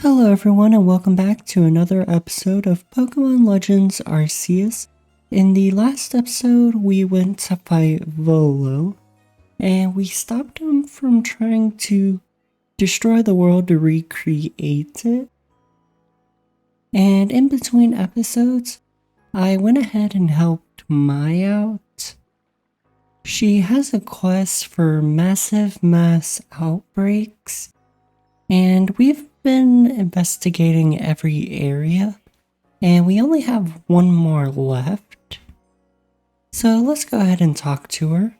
Hello everyone and welcome back to another episode of Pokemon Legends Arceus. In the last episode we went to fight Volo and we stopped him from trying to destroy the world to recreate it. And in between episodes I went ahead and helped Mai out. She has a quest for massive mass outbreaks and we've been investigating every area, and we only have one more left. So let's go ahead and talk to her.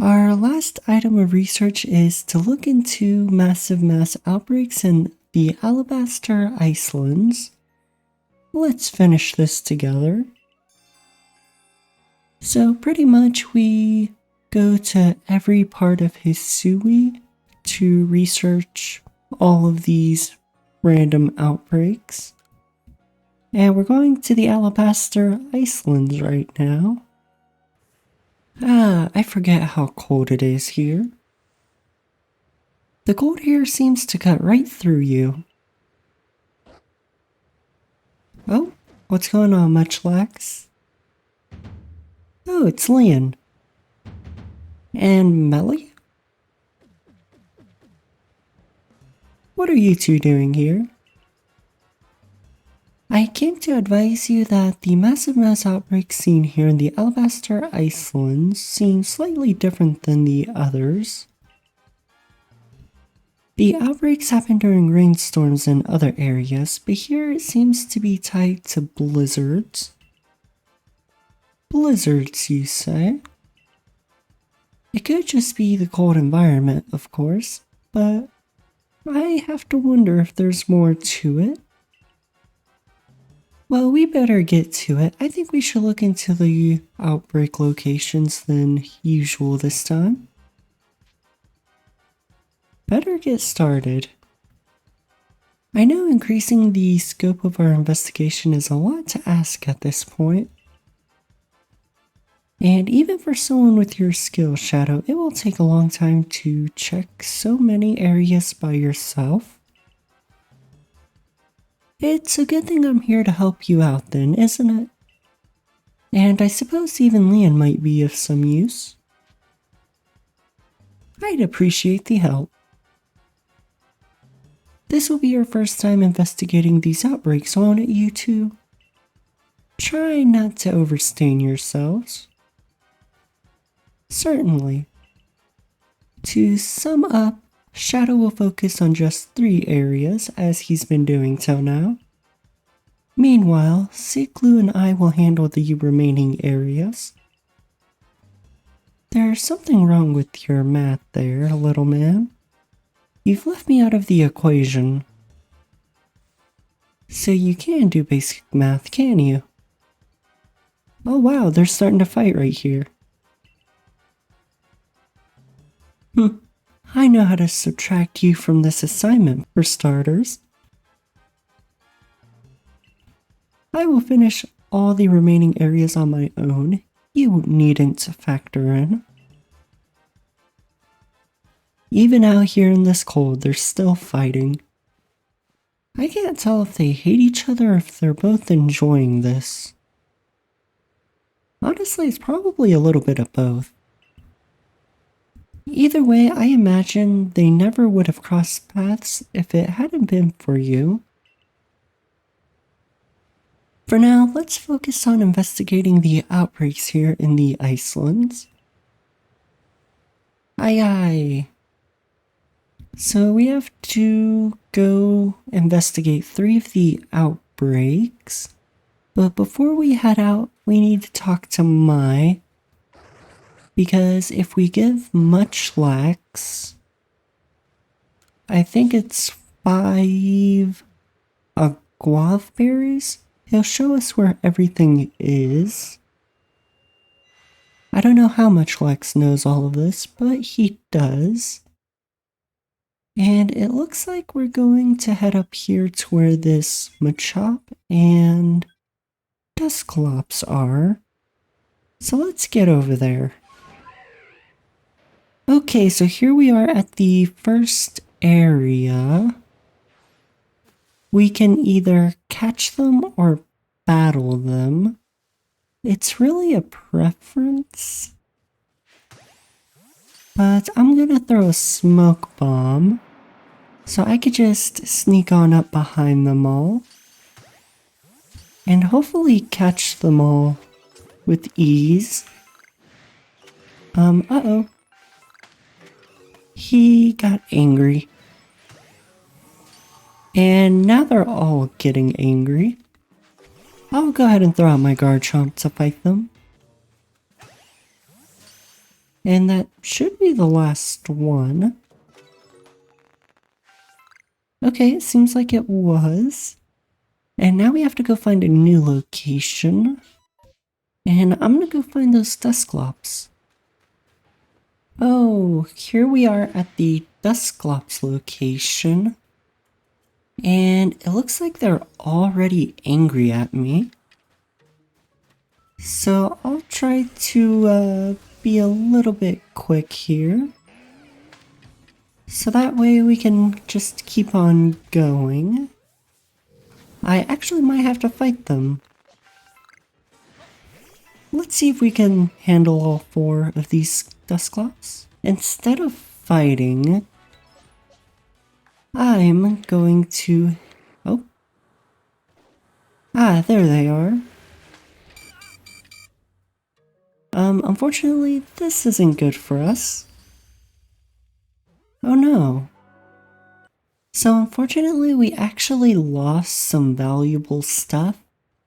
Our last item of research is to look into massive mass outbreaks in the Alabaster Icelands. Let's finish this together. So pretty much we go to every part of Hisui to research all of these random outbreaks. And we're going to the Alabaster Icelands right now. I forget how cold it is here. The cold here seems to cut right through you. Oh, what's going on, Munchlax? Oh, it's Leon. And Melly? What are you two doing here? I came to advise you that the massive mass outbreak seen here in the Alabaster Icelands seems slightly different than the others. The outbreaks happen during rainstorms in other areas, but here it seems to be tied to blizzards. Blizzards, you say? It could just be the cold environment, of course, but I have to wonder if there's more to it. Well, we better get to it. I think we should look into the outbreak locations than usual this time. Better get started. I know increasing the scope of our investigation is a lot to ask at this point. And even for someone with your skill, Shadow, it will take a long time to check so many areas by yourself. It's a good thing I'm here to help you out then, isn't it? And I suppose even Leon might be of some use. I'd appreciate the help. This will be your first time investigating these outbreaks, won't it, you two? Try not to overstain yourselves. Certainly. To sum up, Shadow will focus on just 3 areas, as he's been doing till now. Meanwhile, Ciclu and I will handle the remaining areas. There's something wrong with your math there, little man. You've left me out of the equation. So you can do basic math, can you? Oh wow, they're starting to fight right here. I know how to subtract you from this assignment, for starters. I will finish all the remaining areas on my own. You needn't factor in. Even out here in this cold, they're still fighting. I can't tell if they hate each other or if they're both enjoying this. Honestly, it's probably a little bit of both. Either way, I imagine they never would have crossed paths if it hadn't been for you. For now, let's focus on investigating the outbreaks here in the Icelands. Aye aye. So we have to go investigate 3 of the outbreaks. But before we head out, we need to talk to Mai. Because if we give Munchlax, I think it's 5 guava berries, he'll show us where everything is. I don't know how Munchlax knows all of this, but he does. And it looks like we're going to head up here to where this Machop and Dusclops are. So let's get over there. Okay, so here we are at the first area, we can either catch them or battle them. It's really a preference. But I'm gonna throw a smoke bomb so I could just sneak on up behind them all and hopefully catch them all with ease. Uh-oh. He got angry. And now they're all getting angry. I'll go ahead and throw out my guard chomp to fight them. And that should be the last one. Okay, it seems like it was. And now we have to go find a new location. And I'm gonna go find those Dusclops. Oh, here we are at the Dusclops location. And it looks like they're already angry at me. So I'll try to be a little bit quick here. So that way we can just keep on going. I actually might have to fight them. Let's see if we can handle all 4 of these Dusclops. Instead of fighting, I'm going to... Oh. Ah, there they are. Unfortunately, this isn't good for us. Oh no. So unfortunately, we actually lost some valuable stuff.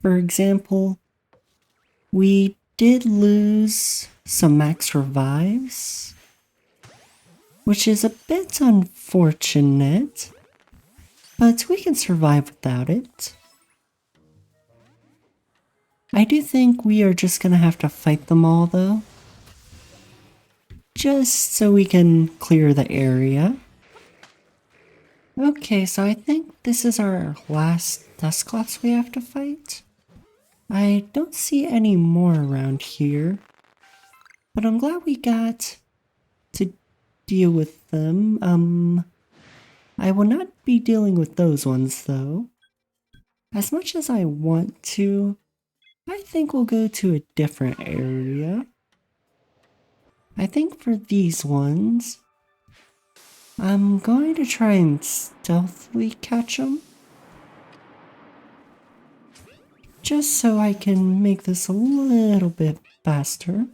For example, we did lose some max revives, which is a bit unfortunate, but we can survive without it. I do think we are just gonna have to fight them all though, just so we can clear the area. Okay, so I think this is our last Dusclops we have to fight. I don't see any more around here, but I'm glad we got to deal with them. I will not be dealing with those ones though. As much as I want to, I think we'll go to a different area. I think for these ones, I'm going to try and stealthily catch them. Just so I can make this a little bit faster.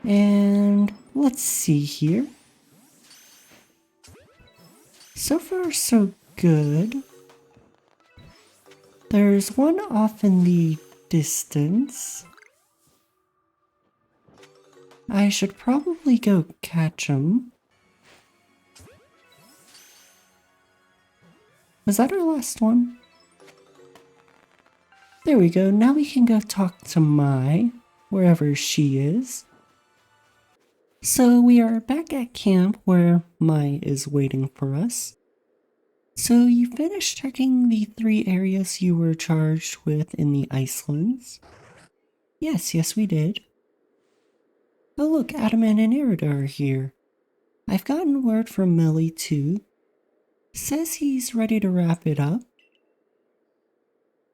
And let's see here. So far, so good. There's one off in the distance. I should probably go catch him. Was that our last one? There we go. Now we can go talk to Mai, wherever she is. So we are back at camp where Mai is waiting for us. So you finished checking the 3 areas you were charged with in the Icelands? Yes, we did. Oh look, Adamant and Irida are here. I've gotten word from Melly too. Says he's ready to wrap it up.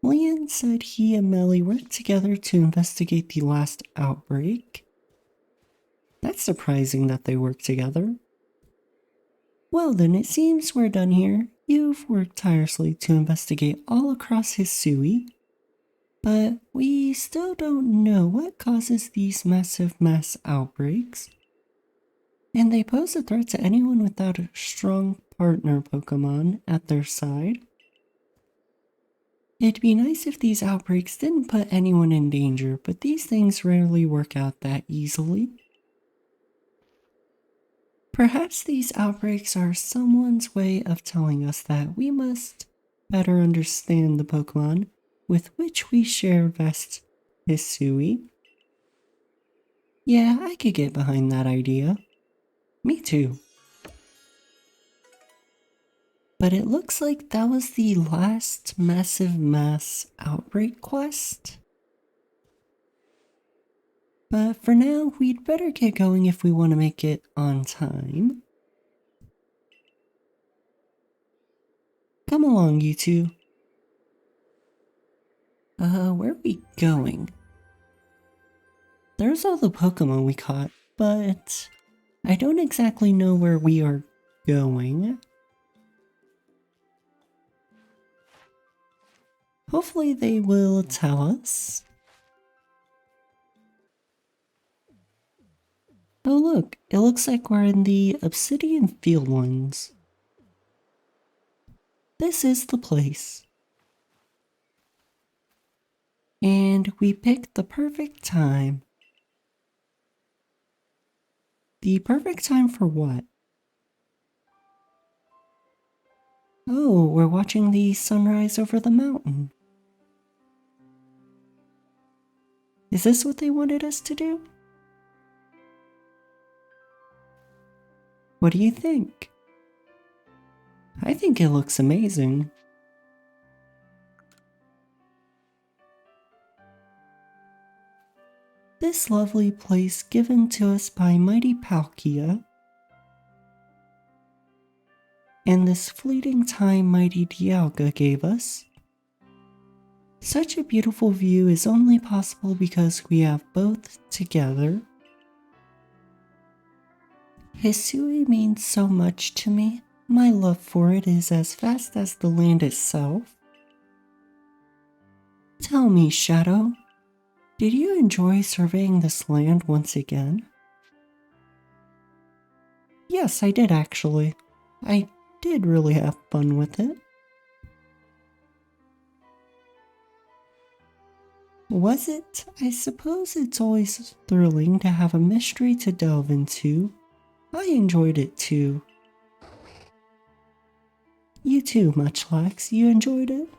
Leon said he and Melly worked together to investigate the last outbreak. That's surprising that they worked together. Well then, it seems we're done here. You've worked tirelessly to investigate all across Hisui, but we still don't know what causes these massive mass outbreaks. And they pose a threat to anyone without a strong partner Pokemon at their side. It'd be nice if these outbreaks didn't put anyone in danger, but these things rarely work out that easily. Perhaps these outbreaks are someone's way of telling us that we must better understand the Pokemon with which we share vast Hisui. Yeah, I could get behind that idea. Me too. But it looks like that was the last massive mass outbreak quest. But for now, we'd better get going if we want to make it on time. Come along, you two. Where are we going? There's all the Pokemon we caught, but I don't exactly know where we are going. Hopefully they will tell us. Oh look, it looks like we're in the Obsidian Field ones. This is the place. And we picked the perfect time. The perfect time for what? Oh, we're watching the sunrise over the mountain. Is this what they wanted us to do? What do you think? I think it looks amazing. This lovely place given to us by mighty Palkia, and this fleeting time mighty Dialga gave us. Such a beautiful view is only possible because we have both together. Hisui means so much to me. My love for it is as vast as the land itself. Tell me, Shadow, did you enjoy surveying this land once again? Yes, I did actually. I did really have fun with it. Was it? I suppose it's always thrilling to have a mystery to delve into. I enjoyed it too. You too, Munchlax, you enjoyed it?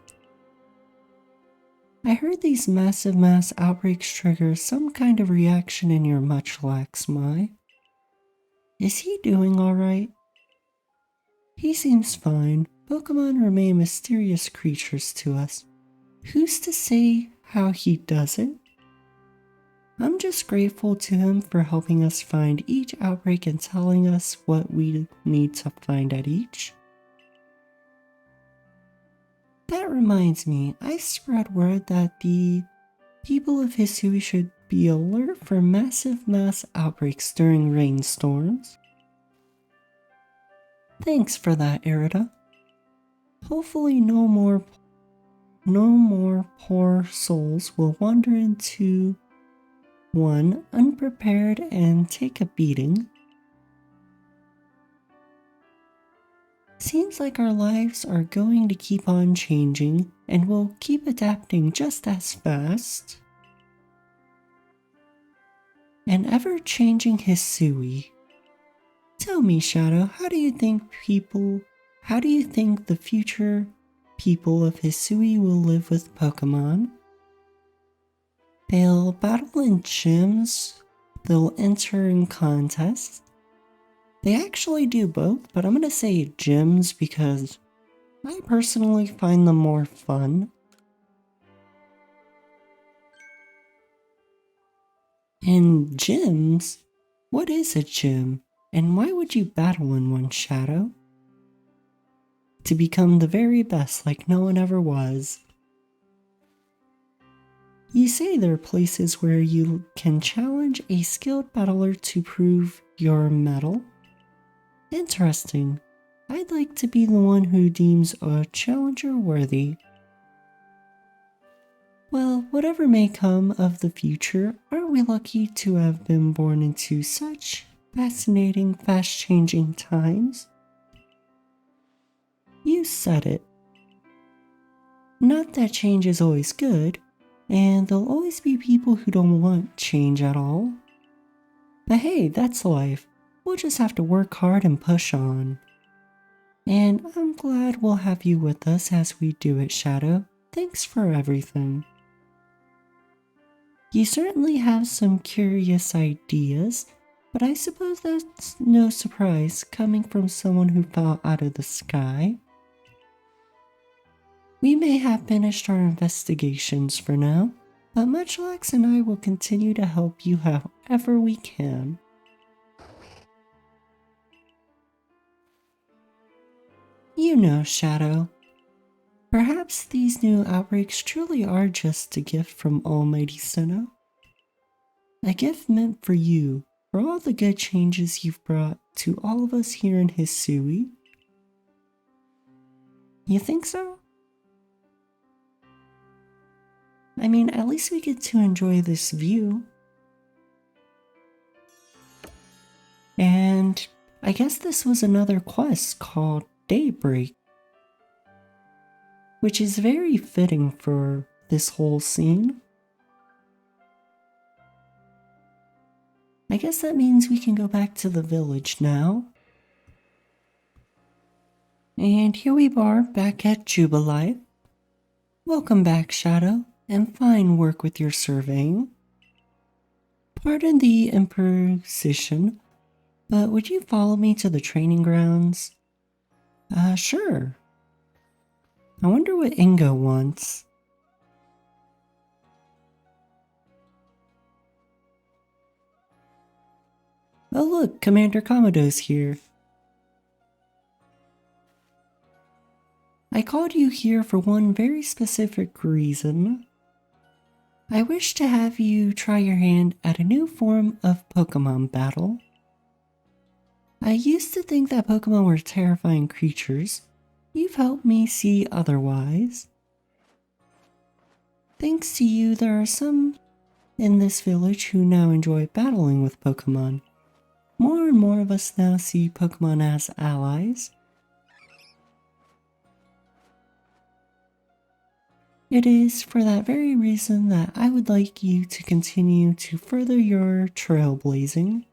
I heard these mass outbreaks trigger some kind of reaction in your Munchlax, Mai. Is he doing alright? He seems fine. Pokemon remain mysterious creatures to us. Who's to say how he does it? I'm just grateful to him for helping us find each outbreak and telling us what we need to find at each. That reminds me, I spread word that the people of Hisui should be alert for mass outbreaks during rainstorms. Thanks for that, Irida. Hopefully no more poor souls will wander into one unprepared and take a beating. Seems like our lives are going to keep on changing and we'll keep adapting just as fast. An ever-changing Hisui. Tell me, Shadow, how do you think the future people of Hisui will live with Pokemon? They'll battle in gyms, they'll enter in contests. They actually do both, but I'm gonna say gyms because I personally find them more fun. And gyms? What is a gym? And why would you battle in one, Shadow? To become the very best like no one ever was. You say there are places where you can challenge a skilled battler to prove your mettle? Interesting. I'd like to be the one who deems a challenger worthy. Well, whatever may come of the future, aren't we lucky to have been born into such fascinating, fast-changing times? You said it. Not that change is always good, and there'll always be people who don't want change at all. But hey, that's life. We'll just have to work hard and push on. And I'm glad we'll have you with us as we do it, Shadow. Thanks for everything. You certainly have some curious ideas, but I suppose that's no surprise coming from someone who fell out of the sky. We may have finished our investigations for now. but Munchlax and I will continue to help you however we can. You know, Shadow, perhaps these new outbreaks truly are just a gift from Almighty Sinnoh. A gift meant for you, for all the good changes you've brought to all of us here in Hisui. You think so? I mean, at least we get to enjoy this view. And I guess this was another quest called Daybreak, which is very fitting for this whole scene. I guess that means we can go back to the village now. And here we are back at Jubilife. Welcome back, Shadow, and fine work with your surveying. Pardon the imposition, but would you follow me to the training grounds? Sure. I wonder what Ingo wants. Oh look, Commander Komodo's here. I called you here for one very specific reason. I wish to have you try your hand at a new form of Pokemon battle. I used to think that Pokemon were terrifying creatures. You've helped me see otherwise. Thanks to you, there are some in this village who now enjoy battling with Pokemon. More and more of us now see Pokemon as allies. It is for that very reason that I would like you to continue to further your trailblazing.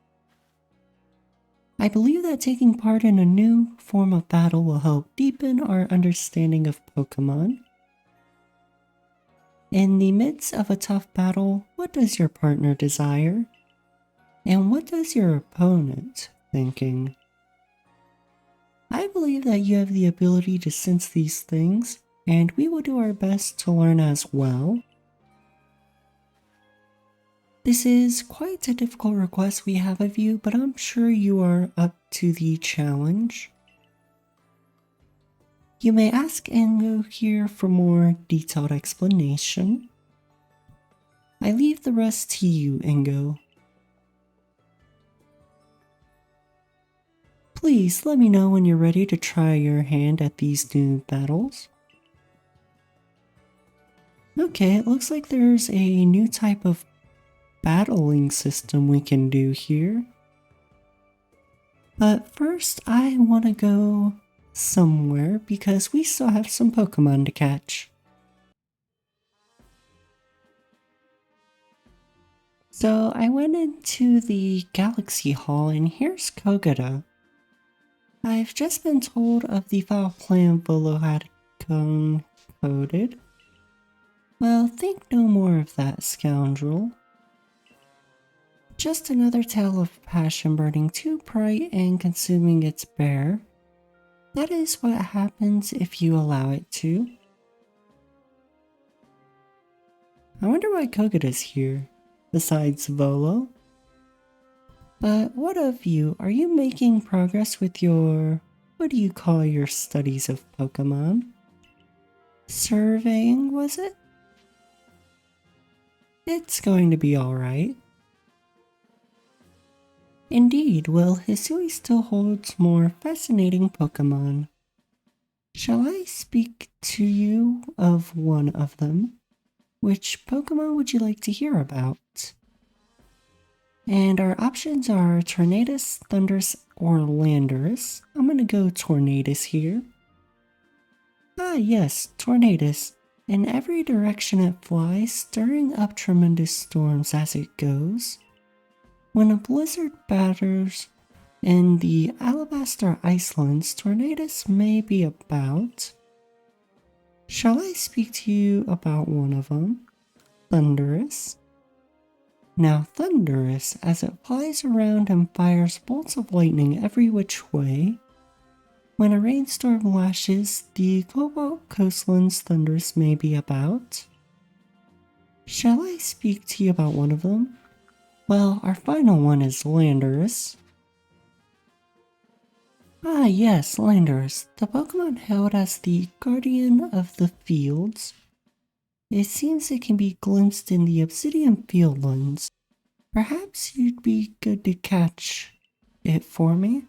I believe that taking part in a new form of battle will help deepen our understanding of Pokemon. In the midst of a tough battle, what does your partner desire? And what does your opponent thinking? I believe that you have the ability to sense these things, and we will do our best to learn as well. This is quite a difficult request we have of you, but I'm sure you are up to the challenge. You may ask Ingo here for more detailed explanation. I leave the rest to you, Ingo. Please let me know when you're ready to try your hand at these new battles. Okay, it looks like there's a new type of battling system we can do here. But first, I want to go somewhere because we still have some Pokemon to catch. So I went into the Galaxy Hall and here's Kogata. I've just been told of the foul plan Volo had concocted. Well, think no more of that scoundrel. Just another tale of passion burning too bright and consuming its bear. That is what happens if you allow it to. I wonder why Kogata's here, besides Volo. But what of you? Are you making progress with your, what do you call your studies of Pokemon? Surveying, was it? It's going to be alright. Indeed, well, Hisui still holds more fascinating Pokemon. Shall I speak to you of one of them? Which Pokemon would you like to hear about? And our options are Tornadus, Thundurus, or Landorus. I'm gonna go Tornadus here. Ah yes, Tornadus. In every direction it flies, stirring up tremendous storms as it goes. When a blizzard batters in the Alabaster Icelands, Tornadus may be about. Shall I speak to you about one of them? Thundurus. Now Thundurus, as it flies around and fires bolts of lightning every which way, when a rainstorm lashes, the Cobalt Coastlands Thundurus may be about. Shall I speak to you about one of them? Well, our final one is Landorus. Ah yes, Landorus, the Pokemon hailed as the guardian of the fields. It seems it can be glimpsed in the Obsidian Fieldlands. Perhaps you'd be good to catch it for me?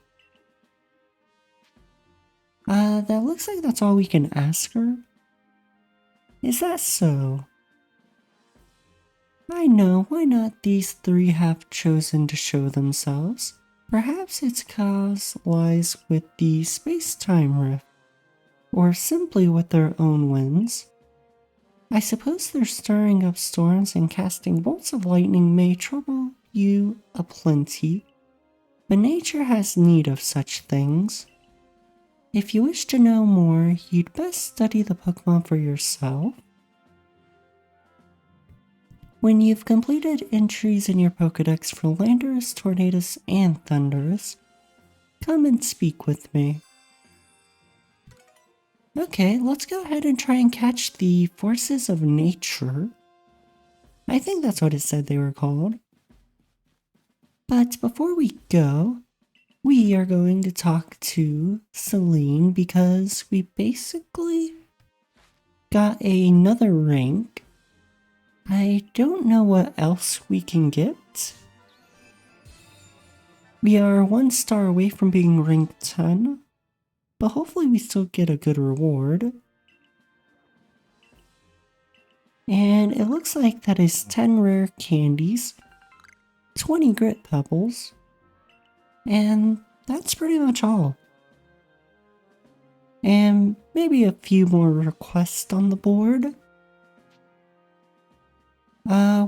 That looks like that's all we can ask her. Is that so? I know, why not these three have chosen to show themselves? Perhaps its cause lies with the space-time rift, or simply with their own winds. I suppose their stirring up storms and casting bolts of lightning may trouble you aplenty, but nature has need of such things. If you wish to know more, you'd best study the Pokemon for yourself. When you've completed entries in your Pokedex for Landorus, Tornadus, and Thundurus, come and speak with me. Okay, let's go ahead and try and catch the forces of nature. I think that's what it said they were called. But before we go, we are going to talk to Celine because we basically got another rank. I don't know what else we can get. We are 1 star away from being rank 10, but hopefully we still get a good reward. And it looks like that is 10 rare candies, 20 grit pebbles, and that's pretty much all. And maybe a few more requests on the board.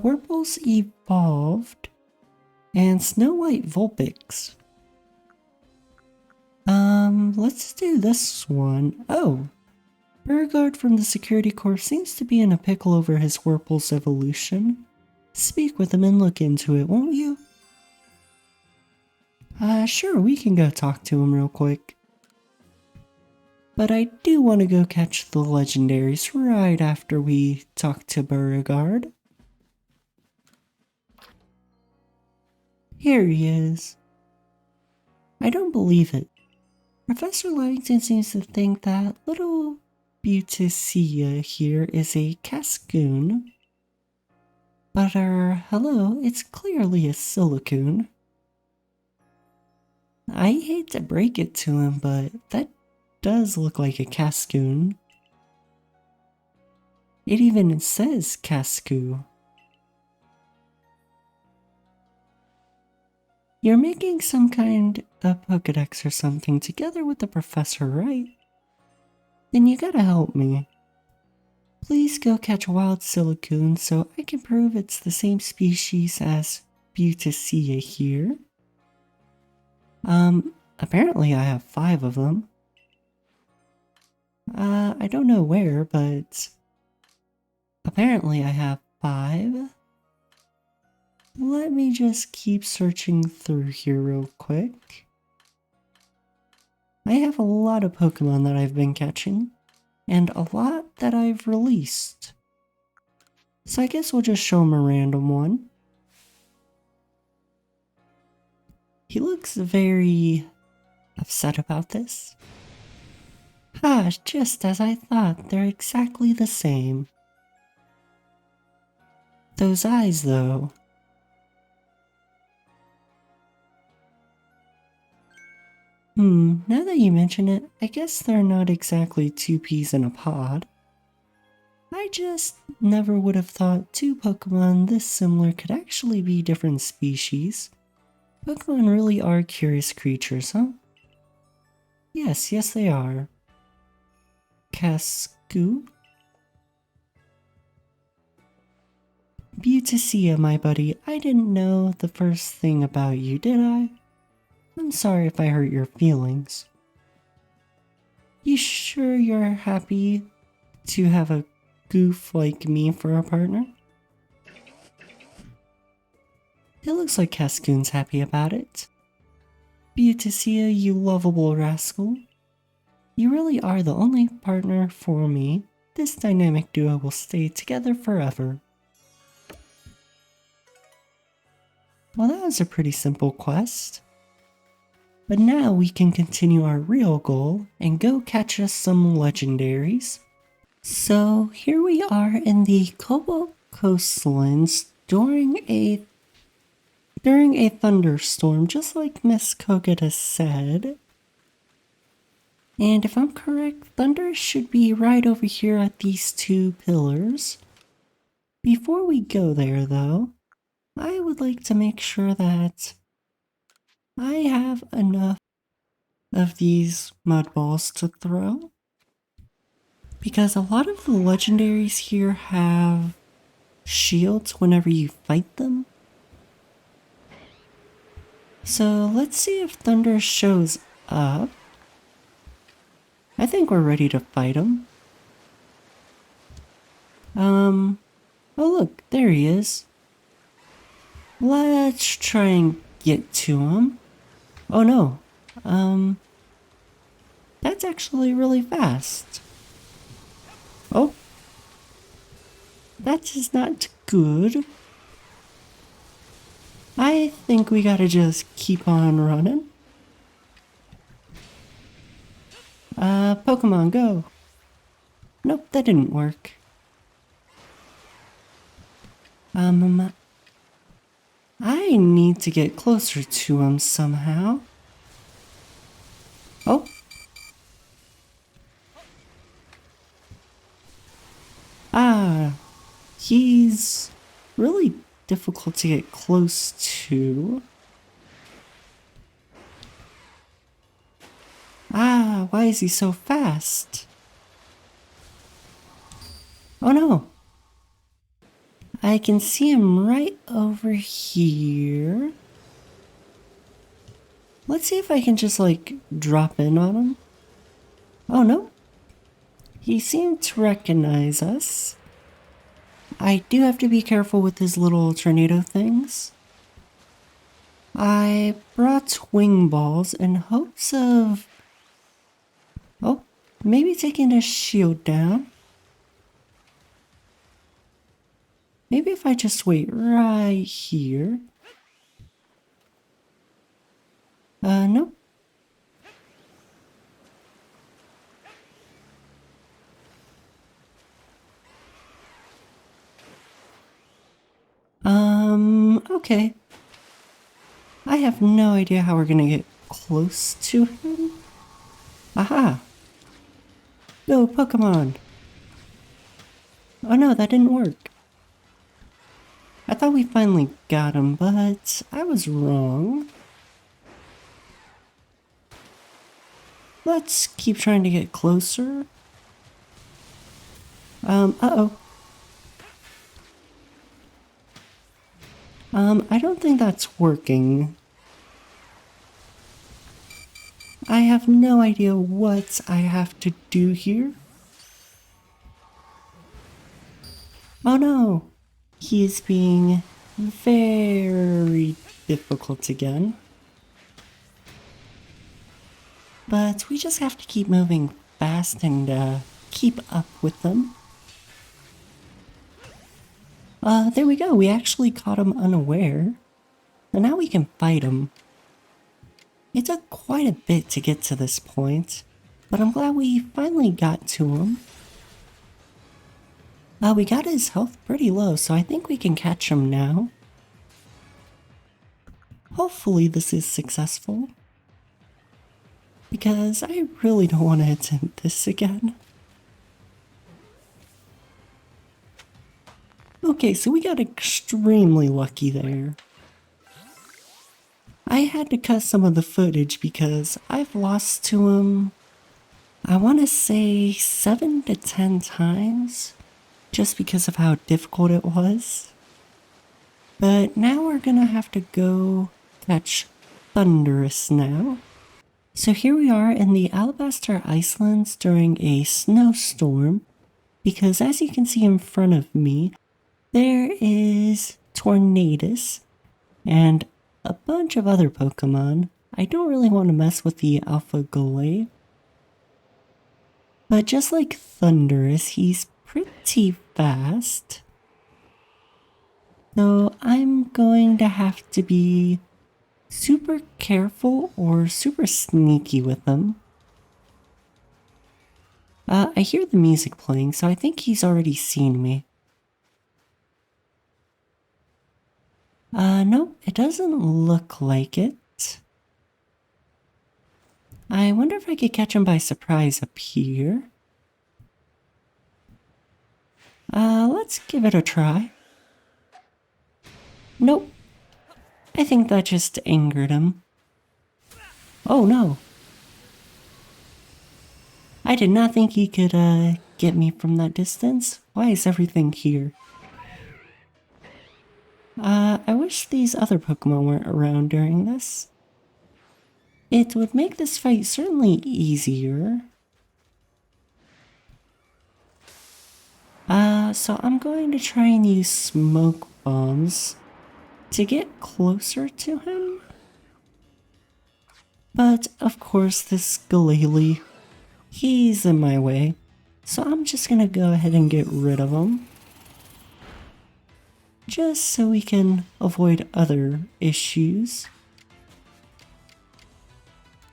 Wurple's evolved, and Snow White Vulpix. Let's do this one. Oh, Beauregard from the Security Corps seems to be in a pickle over his Wurple's evolution. Speak with him and look into it, won't you? Sure, we can go talk to him real quick. But I do want to go catch the legendaries right after we talk to Beauregard. Here he is. I don't believe it. Professor Langston seems to think that little Butticea here is a Cascoon. But hello, it's clearly a Silicoon. I hate to break it to him, but that does look like a Cascoon. It even says Cascoo. You're making some kind of Pokedex or something together with the professor, right? Then you gotta help me. Please go catch a wild Silicoon so I can prove it's the same species as Butticea here. Apparently I have 5 of them. I don't know where, but apparently I have 5. Let me just keep searching through here real quick. I have a lot of Pokemon that I've been catching, and a lot that I've released. So I guess we'll just show him a random one. He looks very upset about this. Ah, just as I thought, they're exactly the same. Those eyes, though. Now that you mention it, I guess they're not exactly 2 peas in a pod. I just never would have thought 2 Pokemon this similar could actually be different species. Pokemon really are curious creatures, huh? Yes, they are. Cascoo? Butticea, my buddy, I didn't know the first thing about you, did I? I'm sorry if I hurt your feelings. You sure you're happy to have a goof like me for a partner? It looks like Cascoon's happy about it. Butticea, you lovable rascal. You really are the only partner for me. This dynamic duo will stay together forever. Well, that was a pretty simple quest. But now we can continue our real goal and go catch us some legendaries. So here we are in the Cobalt Coastlands during a thunderstorm, just like Miss Kogeta said. And if I'm correct, thunder should be right over here at these two pillars. Before we go there though, I would like to make sure that I have enough of these mud balls to throw. Because a lot of the legendaries here have shields whenever you fight them. So let's see if Thunder shows up. I think we're ready to fight him. Oh look, there he is. Let's try and get to him. Oh no, that's actually really fast. Oh, that is not good. I think we gotta just keep on running. Pokemon Go. Nope, that didn't work. I need to get closer to him somehow. Oh. Ah, he's really difficult to get close to. Ah, why is he so fast? Oh no. I can see him right over here. Let's see if I can just like drop in on him. Oh no. He seemed to recognize us. I do have to be careful with his little tornado things. I brought wing balls in hopes of... Oh, maybe taking his shield down. Maybe if I just wait right here. Nope. Okay. I have no idea how we're gonna get close to him. Aha! Go, Pokemon! Oh no, that didn't work. I thought we finally got him, but I was wrong. Let's keep trying to get closer. Uh-oh. I don't think that's working. I have no idea what I have to do here. Oh no! He is being very difficult again. But we just have to keep moving fast and keep up with them. There we go. We actually caught him unaware. And now we can fight him. It took quite a bit to get to this point, but I'm glad we finally got to him. We got his health pretty low, so I think we can catch him now. Hopefully this is successful. Because I really don't want to attempt this again. Okay, so we got extremely lucky there. I had to cut some of the footage because I've lost to him, I want to say 7 to 10 times, just because of how difficult it was. But now we're gonna have to go catch Thunderous now. So here we are in the Alabaster Icelands during a snowstorm, because as you can see in front of me, there is Tornadus and a bunch of other Pokemon. I don't really want to mess with the Alpha Golay. But just like Thunderous, he's pretty fast. So I'm going to have to be super careful or super sneaky with them. I hear the music playing, so I think he's already seen me. Nope, it doesn't look like it. I wonder if I could catch him by surprise up here. Let's give it a try. Nope. I think that just angered him. Oh no. I did not think he could, get me from that distance. Why is everything here? I wish these other Pokemon weren't around during this. It would make this fight certainly easier. So I'm going to try and use smoke bombs to get closer to him. But of course this Galele, he's in my way. So I'm just gonna go ahead and get rid of him. Just so we can avoid other issues.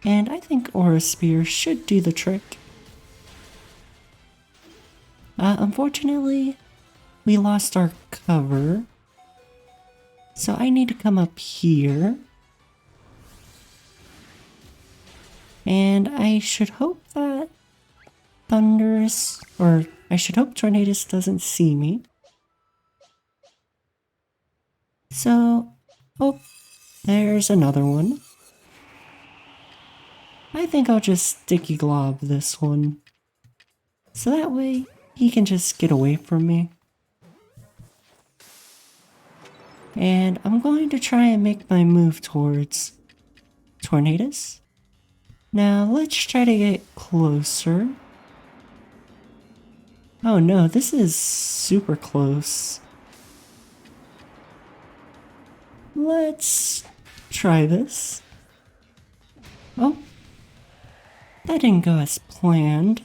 And I think Aura Spear should do the trick. Unfortunately, we lost our cover. So I need to come up here. And I should hope that I should hope Tornadus doesn't see me. So, oh, there's another one. I think I'll just Sticky Glob this one. So that way, he can just get away from me. And I'm going to try and make my move towards Tornadus. Now let's try to get closer. Oh no, this is super close. Let's try this. Oh, that didn't go as planned.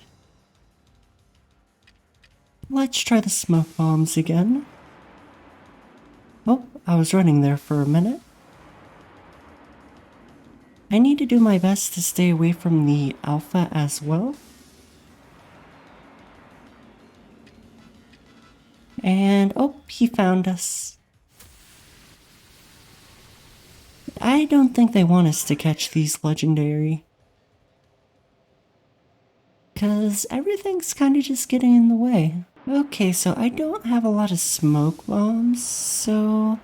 Let's try the smoke bombs again. Oh, I was running there for a minute. I need to do my best to stay away from the alpha as well. And oh, he found us. I don't think they want us to catch these legendary. 'Cause everything's kind of just getting in the way. Okay, so I don't have a lot of smoke bombs, so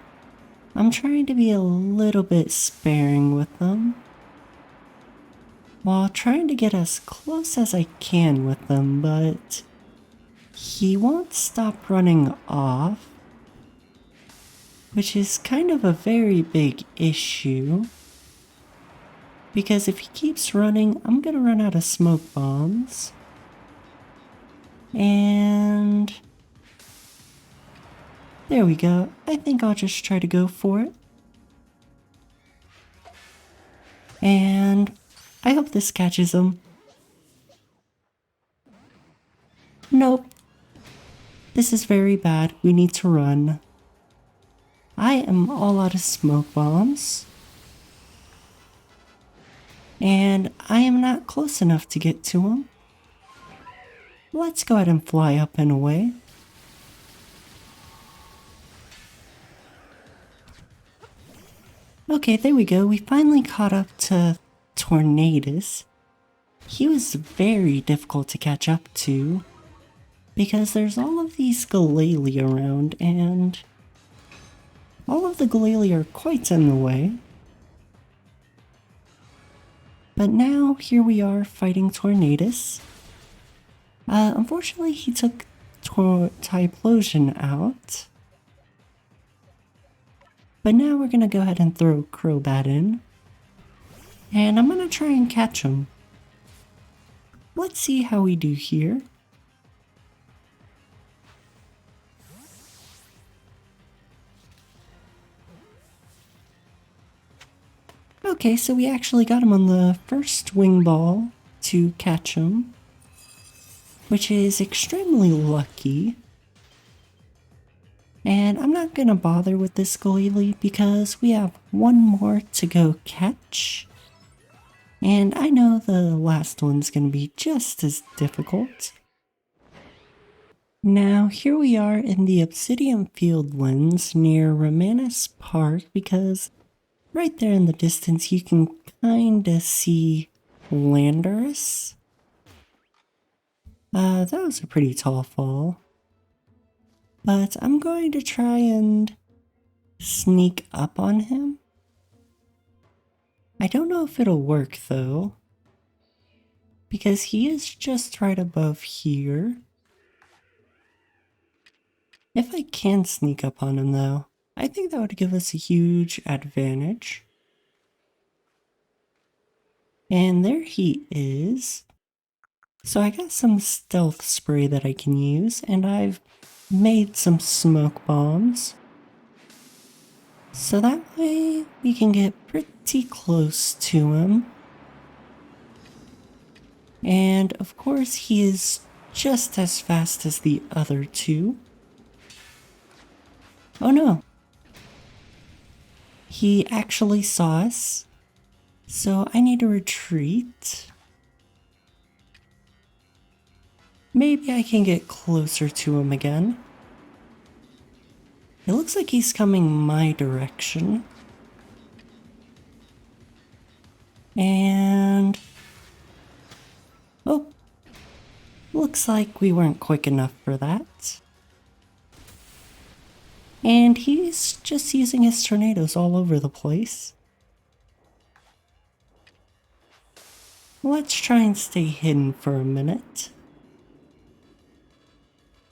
I'm trying to be a little bit sparing with them, while trying to get as close as I can with them, but he won't stop running off, which is kind of a very big issue, because if he keeps running, I'm gonna run out of smoke bombs. And there we go. I think I'll just try to go for it. And I hope this catches him. Nope. This is very bad. We need to run. I am all out of smoke bombs. And I am not close enough to get to him. Let's go ahead and fly up and away. Okay, there we go. We finally caught up to Tornadus. He was very difficult to catch up to, because there's all of these Galele around, and all of the Galele are quite in the way. But now, here we are fighting Tornadus. Unfortunately, he took Typhlosion out. But now we're gonna go ahead and throw Crobat in. And I'm gonna try and catch him. Let's see how we do here. Okay, so we actually got him on the first wing ball to catch him, which is extremely lucky. And I'm not gonna bother with this Goily because we have one more to go catch. And I know the last one's gonna be just as difficult. Now, here we are in the Obsidian Fieldlands near Romanus Park because right there in the distance you can kinda see Landorus. That was a pretty tall fall. But I'm going to try and sneak up on him. I don't know if it'll work though, because he is just right above here. If I can sneak up on him though, I think that would give us a huge advantage. And there he is. So I got some stealth spray that I can use, and I've made some smoke bombs. So that way we can get pretty close to him. And of course he is just as fast as the other two. Oh no. He actually saw us. So I need to retreat. Maybe I can get closer to him again. It looks like he's coming my direction. And... oh, looks like we weren't quick enough for that. And he's just using his tornadoes all over the place. Let's try and stay hidden for a minute.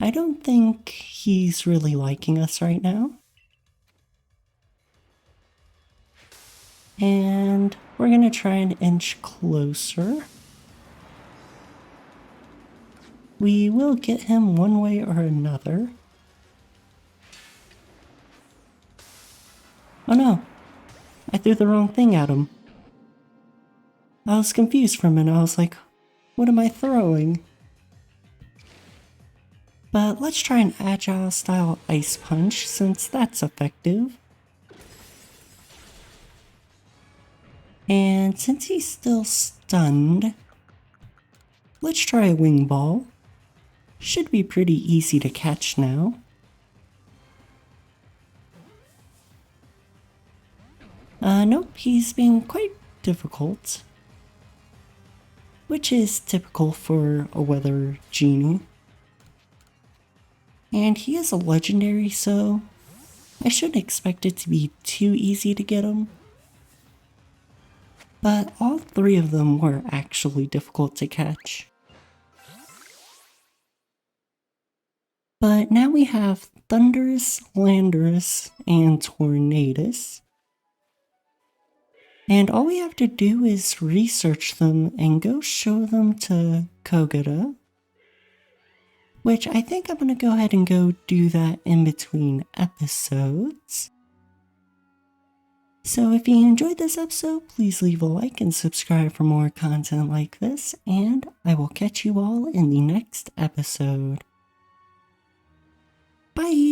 I don't think he's really liking us right now. And we're gonna try and inch closer. We will get him one way or another. Oh no, I threw the wrong thing at him. I was confused for a minute. I was like, what am I throwing? But let's try an agile style ice punch since that's effective. And since he's still stunned, let's try a wing ball. Should be pretty easy to catch now. Nope, he's being quite difficult. Which is typical for a weather genie. And he is a legendary, so I shouldn't expect it to be too easy to get him. But all three of them were actually difficult to catch. But now we have Thundurus, Landorus, and Tornadus. And all we have to do is research them and go show them to Kogata. Which I think I'm going to go ahead and go do that in between episodes. So if you enjoyed this episode, please leave a like and subscribe for more content like this, and I will catch you all in the next episode. Bye!